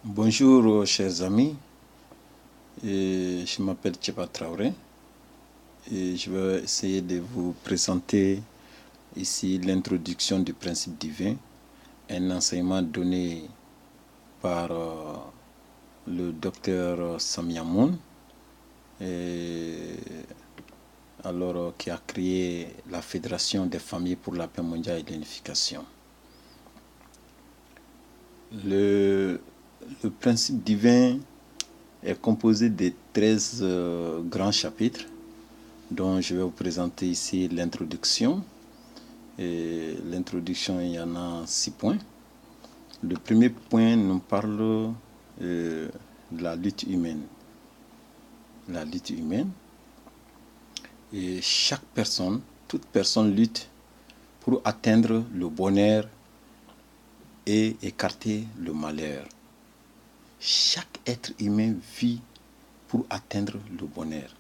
Bonjour chers amis, je m'appelle Tcheba Traoré et je vais essayer de vous présenter ici l'introduction du principe divin, un enseignement donné par le docteur Samia Moon, qui a créé la Fédération des familles pour la paix mondiale et l'unification. Le principe divin est composé de 13 grands chapitres dont je vais vous présenter ici l'introduction. Et l'introduction, il y en a 6 points. Le premier point nous parle de la lutte humaine. La lutte humaine. Et chaque personne, toute personne lutte pour atteindre le bonheur et écarter le malheur. Chaque être humain vit pour atteindre le bonheur.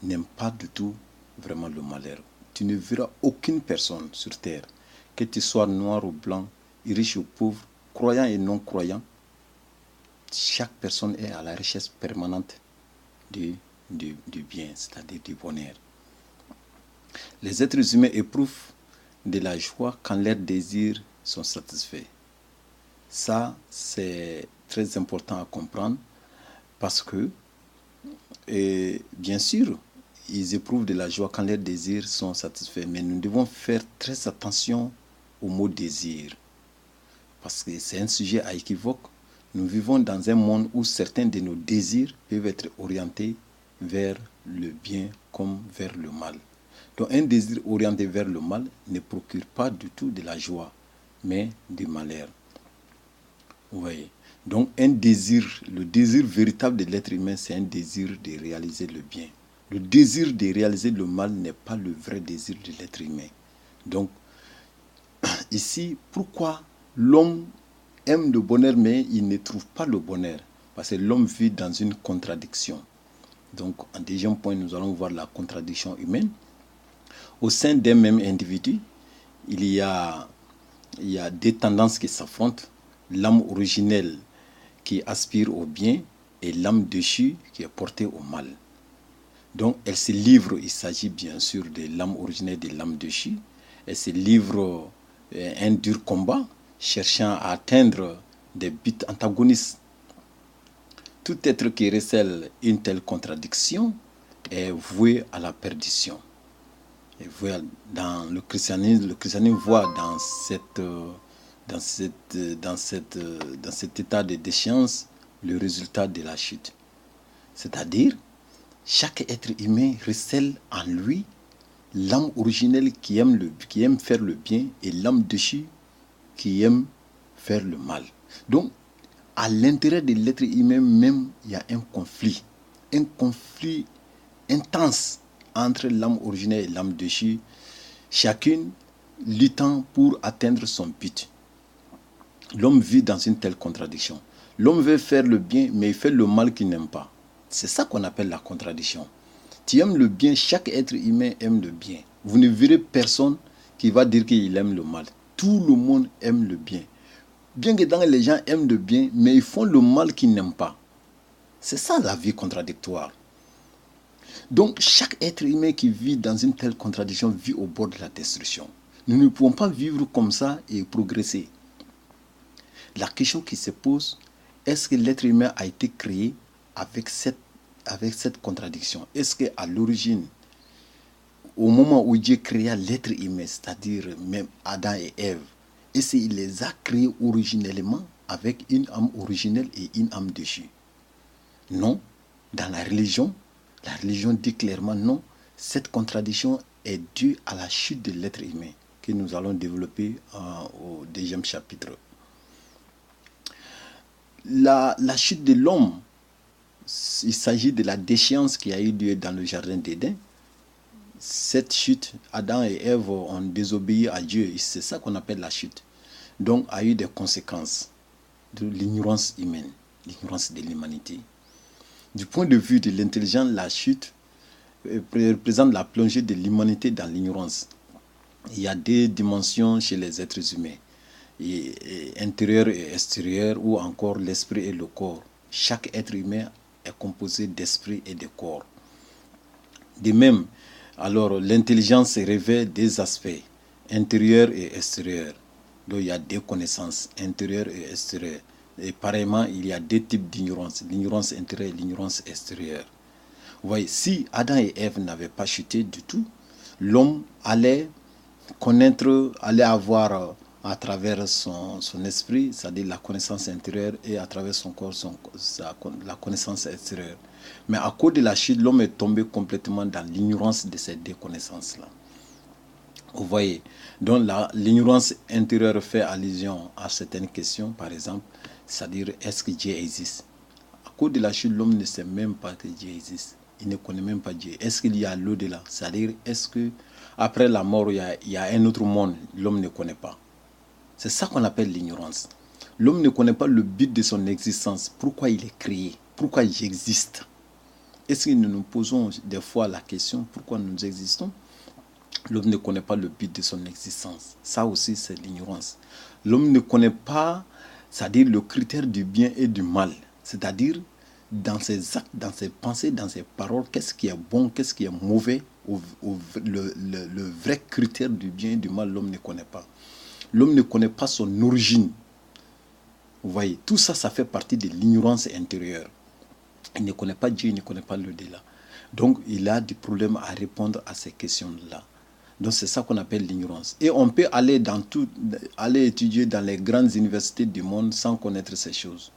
N'aime pas du tout vraiment le malheur. Tu ne verras aucune personne sur terre, que tu sois noir ou blanc, riche ou pauvre, croyant et non croyant. Chaque personne est à la recherche permanente du bien, c'est-à-dire du bonheur. Les êtres humains éprouvent de la joie quand leurs désirs sont satisfaits. Ça, c'est très important à comprendre parce que, bien sûr, ils éprouvent de la joie quand leurs désirs sont satisfaits. Mais nous devons faire très attention au mot désir. Parce que c'est un sujet à équivoque. Nous vivons dans un monde où certains de nos désirs peuvent être orientés vers le bien comme vers le mal. Donc un désir orienté vers le mal ne procure pas du tout de la joie, mais du malheur. Vous voyez. Donc un désir, le désir véritable de l'être humain, c'est un désir de réaliser le bien. Le désir de réaliser le mal n'est pas le vrai désir de l'être humain. Donc, ici, pourquoi l'homme aime le bonheur, mais il ne trouve pas le bonheur? Parce que l'homme vit dans une contradiction. Donc, en deuxième point, nous allons voir la contradiction humaine. Au sein d'un même individu, il y a deux tendances qui s'affrontent. L'âme originelle qui aspire au bien et l'âme déchue qui est portée au mal. Donc, elle se livre, il s'agit bien sûr de l'âme originelle et de l'âme déchue. Elle se livre un dur combat, cherchant à atteindre des buts antagonistes. Tout être qui recèle une telle contradiction est voué à la perdition. Et dans le christianisme voit dans cet état de déchéance le résultat de la chute. C'est-à-dire, chaque être humain recèle en lui l'âme originelle qui aime faire le bien et l'âme déchue qui aime faire le mal. Donc, à l'intérieur de l'être humain même, il y a un conflit intense entre l'âme originelle et l'âme déchue, chacune luttant pour atteindre son but. L'homme vit dans une telle contradiction. L'homme veut faire le bien, mais il fait le mal qu'il n'aime pas. C'est ça qu'on appelle la contradiction. Tu aimes le bien, chaque être humain aime le bien. Vous ne verrez personne qui va dire qu'il aime le mal. Tout le monde aime le bien. Bien que les gens aiment le bien, mais ils font le mal qu'ils n'aiment pas. C'est ça la vie contradictoire. Donc chaque être humain qui vit dans une telle contradiction vit au bord de la destruction. Nous ne pouvons pas vivre comme ça et progresser. La question qui se pose, est-ce que l'être humain a été créé avec cette contradiction? Est-ce qu'à l'origine, au moment où Dieu créa l'être humain, c'est-à-dire même Adam et Ève, est-ce qu'il les a créés originellement avec une âme originelle et une âme déchue? Non. Dans la religion dit clairement non. Cette contradiction est due à la chute de l'être humain que nous allons développer au deuxième chapitre. La chute de l'homme, il s'agit de la déchéance qui a eu lieu dans le jardin d'Éden. Cette chute, Adam et Ève ont désobéi à Dieu. C'est ça qu'on appelle la chute. Donc, a eu des conséquences de l'ignorance humaine, l'ignorance de l'humanité. Du point de vue de l'intelligence, la chute représente la plongée de l'humanité dans l'ignorance. Il y a deux dimensions chez les êtres humains. intérieur et extérieur, ou encore l'esprit et le corps. Chaque être humain est composé d'esprit et de corps. De même, alors l'intelligence revêt des aspects intérieurs et extérieurs. Donc il y a deux connaissances, intérieures et extérieures. Et pareillement, il y a deux types d'ignorance, l'ignorance intérieure et l'ignorance extérieure. Vous voyez, si Adam et Ève n'avaient pas chuté du tout, l'homme allait connaître, allait avoir à travers son esprit, c'est-à-dire la connaissance intérieure, et à travers son corps, la connaissance extérieure. Mais à cause de la chute, l'homme est tombé complètement dans l'ignorance de ces deux connaissances-là. Vous voyez, donc l'ignorance intérieure fait allusion à certaines questions, par exemple, c'est-à-dire est-ce que Dieu existe? À cause de la chute, l'homme ne sait même pas que Dieu existe. Il ne connaît même pas Dieu. Est-ce qu'il y a l'au-delà? C'est-à-dire, est-ce que après la mort, il y a un autre monde? L'homme ne connaît pas. C'est ça qu'on appelle l'ignorance. L'homme ne connaît pas le but de son existence. Pourquoi il est créé? Pourquoi j'existe? Est-ce que nous nous posons des fois la question pourquoi nous existons? L'homme ne connaît pas le but de son existence. Ça aussi, c'est l'ignorance. L'homme ne connaît pas, c'est-à-dire le critère du bien et du mal. C'est-à-dire, dans ses actes, dans ses pensées, dans ses paroles, qu'est-ce qui est bon, qu'est-ce qui est mauvais, le vrai critère du bien et du mal, l'homme ne connaît pas. L'homme ne connaît pas son origine. Vous voyez, tout ça, ça fait partie de l'ignorance intérieure. Il ne connaît pas Dieu, il ne connaît pas l'au-delà. Donc, il a des problèmes à répondre à ces questions-là. Donc, c'est ça qu'on appelle l'ignorance. Et on peut aller aller étudier dans les grandes universités du monde sans connaître ces choses.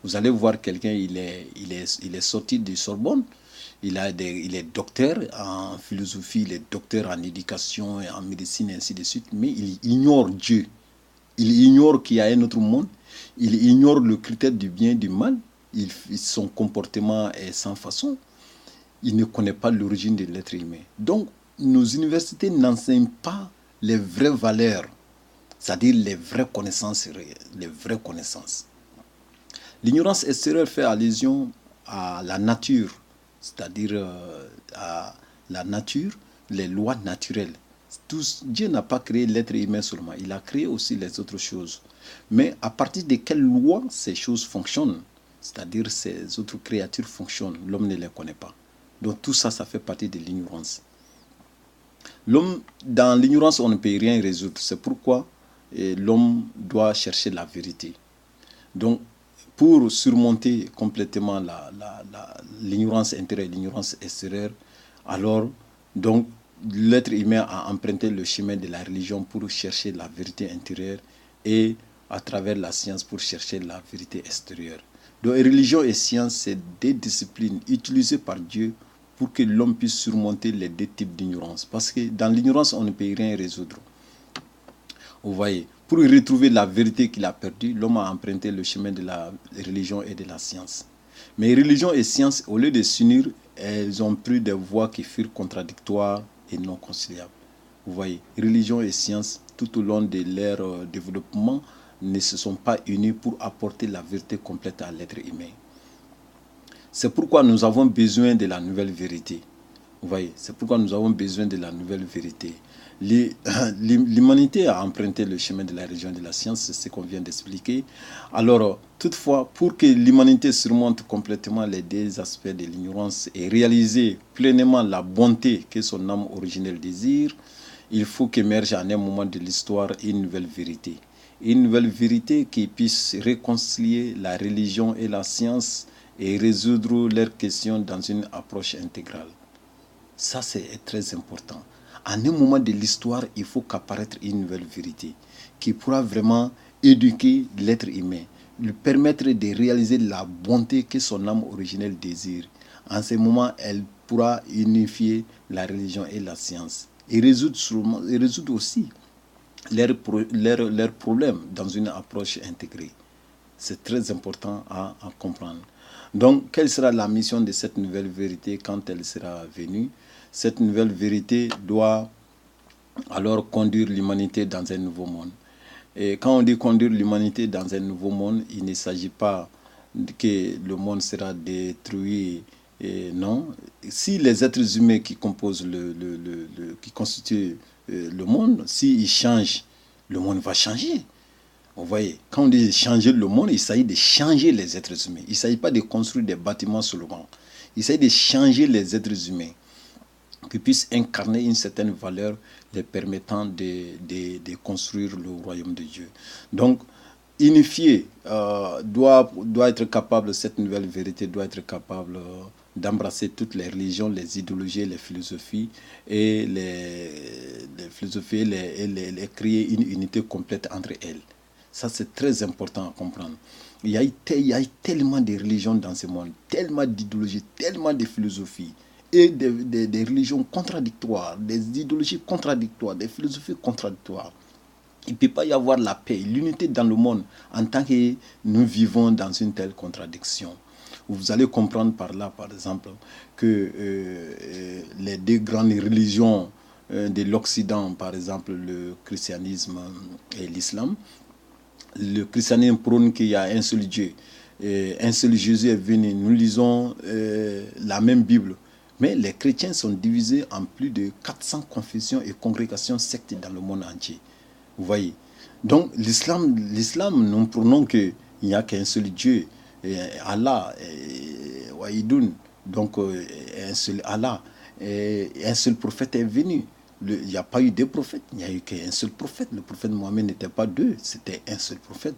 Vous allez voir quelqu'un, il est sorti du Sorbonne, il est docteur en philosophie, il est docteur en éducation, en médecine, et ainsi de suite, mais il ignore Dieu. Il ignore qu'il y a un autre monde, il ignore le critère du bien et du mal, son comportement est sans façon, il ne connaît pas l'origine de l'être humain. Donc, nos universités n'enseignent pas les vraies valeurs, c'est-à-dire les vraies connaissances les vraies connaissances. L'ignorance extérieure fait allusion à la nature, c'est-à-dire à la nature, les lois naturelles. Dieu n'a pas créé l'être humain seulement, il a créé aussi les autres choses. Mais à partir de quelles lois ces choses fonctionnent, c'est-à-dire ces autres créatures fonctionnent, l'homme ne les connaît pas. Donc tout ça, ça fait partie de l'ignorance. L'homme, dans l'ignorance, on ne peut rien résoudre. C'est pourquoi l'homme doit chercher la vérité. Donc, pour surmonter complètement l'ignorance intérieure et l'ignorance extérieure, alors, donc, l'être humain a emprunté le chemin de la religion pour chercher la vérité intérieure et à travers la science pour chercher la vérité extérieure. Donc, religion et science, c'est des disciplines utilisées par Dieu pour que l'homme puisse surmonter les deux types d'ignorance. Parce que dans l'ignorance, on ne peut rien résoudre. Vous voyez, pour retrouver la vérité qu'il a perdue, l'homme a emprunté le chemin de la religion et de la science. Mais religion et science, au lieu de s'unir, elles ont pris des voies qui furent contradictoires et non conciliables. Vous voyez, religion et science, tout au long de leur développement, ne se sont pas unis pour apporter la vérité complète à l'être humain. C'est pourquoi nous avons besoin de la nouvelle vérité. Vous voyez, c'est pourquoi nous avons besoin de la nouvelle vérité. L'humanité a emprunté le chemin de la religion et de la science, c'est ce qu'on vient d'expliquer. Alors, toutefois, pour que l'humanité surmonte complètement les deux aspects de l'ignorance et réaliser pleinement la bonté que son âme originelle désire, il faut qu'émerge en un moment de l'histoire une nouvelle vérité. Une nouvelle vérité qui puisse réconcilier la religion et la science et résoudre leurs questions dans une approche intégrale. Ça, c'est très important. À un moment de l'histoire, il faut qu'apparaître une nouvelle vérité qui pourra vraiment éduquer l'être humain, lui permettre de réaliser la bonté que son âme originelle désire. En ce moment, elle pourra unifier la religion et la science et résoudre aussi leurs problèmes dans une approche intégrée. C'est très important à comprendre. Donc, quelle sera la mission de cette nouvelle vérité quand elle sera venue? Cette nouvelle vérité doit alors conduire l'humanité dans un nouveau monde. Et quand on dit conduire l'humanité dans un nouveau monde, il ne s'agit pas que le monde sera détruit. Et non. Si les êtres humains qui composent qui constituent le monde, s'ils changent, le monde va changer. Vous voyez, quand on dit changer le monde, il s'agit de changer les êtres humains. Il ne s'agit pas de construire des bâtiments seulement. Il s'agit de changer les êtres humains qui puissent incarner une certaine valeur les permettant de construire le royaume de Dieu. Donc, unifié doit être capable, cette nouvelle vérité doit être capable d'embrasser toutes les religions, les idéologies, les philosophies et les créer une unité complète entre elles. Ça, c'est très important à comprendre. Il y a tellement de religions dans ce monde, tellement d'idéologies, tellement de philosophies et des religions contradictoires, des idéologies contradictoires, des philosophies contradictoires. Il ne peut pas y avoir la paix, l'unité dans le monde en tant que nous vivons dans une telle contradiction. Vous allez comprendre par là, par exemple, que les deux grandes religions de l'Occident, par exemple le christianisme et l'islam, le christianisme prône qu'il y a un seul Dieu, un seul Jésus est venu. Nous lisons la même Bible. Mais les chrétiens sont divisés en plus de 400 confessions et congrégations sectes dans le monde entier. Vous voyez. Donc l'islam, nous prenons qu'il n'y a qu'un seul Dieu, Allah, Wahidoun, donc un seul Allah, un seul prophète est venu. Il n'y a pas eu deux prophètes, il n'y a eu qu'un seul prophète. Le prophète Mohammed n'était pas deux, c'était un seul prophète.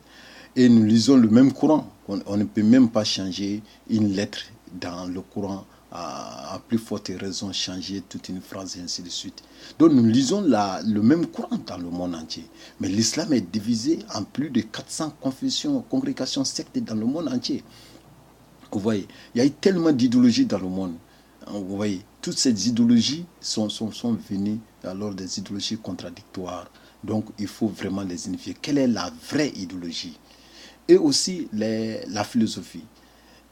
Et nous lisons le même Coran. On ne peut même pas changer une lettre dans le Coran, à plus forte raison changer toute une phrase et ainsi de suite. Donc nous lisons le même Coran dans le monde entier. Mais l'islam est divisé en plus de 400 confessions, congrégations, sectes dans le monde entier. Vous voyez, il y a eu tellement d'idéologies dans le monde. Vous voyez, toutes ces idéologies sont venues alors des idéologies contradictoires. Donc il faut vraiment les unifier. Quelle est la vraie idéologie? Et aussi la philosophie.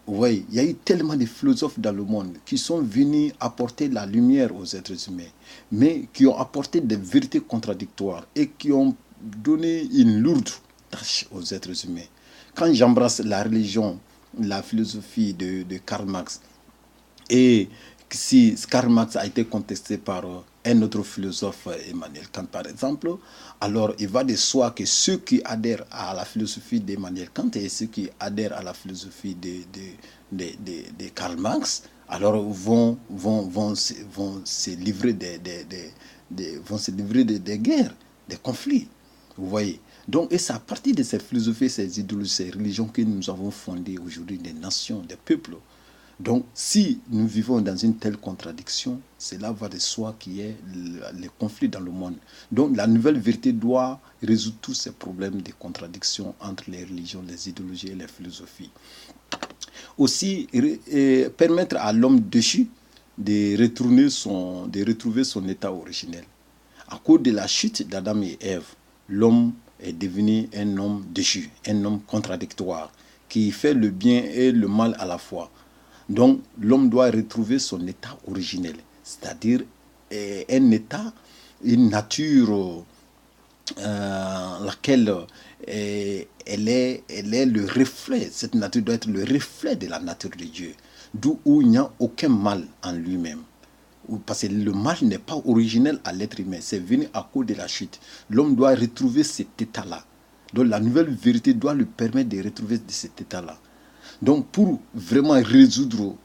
Vous voyez, il y a eu tellement de philosophes dans le monde qui sont venus apporter la lumière aux êtres humains, mais qui ont apporté des vérités contradictoires et qui ont donné une lourde tâche aux êtres humains. Quand j'embrasse la religion, la philosophie de Karl Marx, et si Karl Marx a été contesté par un autre philosophe, Emmanuel Kant par exemple, alors il va de soi que ceux qui adhèrent à la philosophie d'Emmanuel Kant et ceux qui adhèrent à la philosophie de Karl Marx, alors vont se livrer des guerres, des conflits. Vous voyez. Donc, et c'est à partir de ces philosophies, ces idéologies, ces religions que nous avons fondé aujourd'hui des nations, des peuples. Donc, si nous vivons dans une telle contradiction, cela va de soi qu'il y ait les conflits dans le monde. Donc, la nouvelle vérité doit résoudre tous ces problèmes de contradiction entre les religions, les idéologies et les philosophies. Aussi, permettre à l'homme déchu de retrouver son état originel. À cause de la chute d'Adam et Ève, l'homme est devenu un homme déchu, un homme contradictoire, qui fait le bien et le mal à la fois. Donc, l'homme doit retrouver son état originel, c'est-à-dire un état, une nature laquelle elle est le reflet, cette nature doit être le reflet de la nature de Dieu, d'où il n'y a aucun mal en lui-même. Parce que le mal n'est pas originel à l'être humain, c'est venu à cause de la chute. L'homme doit retrouver cet état-là. Donc la nouvelle vérité doit lui permettre de retrouver cet état-là. Donc pour vraiment résoudre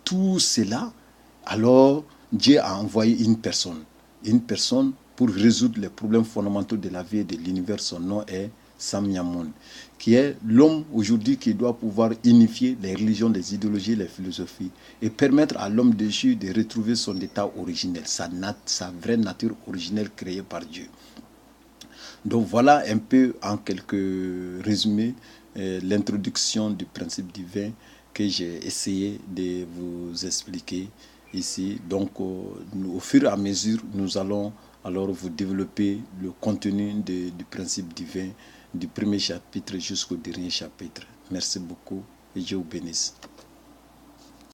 tout cela, alors Dieu a envoyé une personne pour résoudre les problèmes fondamentaux de la vie et de l'univers. Son nom est Samyamun, qui est l'homme aujourd'hui qui doit pouvoir unifier les religions, les idéologies, les philosophies et permettre à l'homme déchu de retrouver son état originel, sa vraie nature originelle créée par Dieu. Donc voilà un peu en quelques résumés l'introduction du principe divin que j'ai essayé de vous expliquer ici. Donc au fur et à mesure, nous allons alors vous développer le contenu du principe divin du premier chapitre jusqu'au dernier chapitre. Merci beaucoup et Dieu vous bénisse.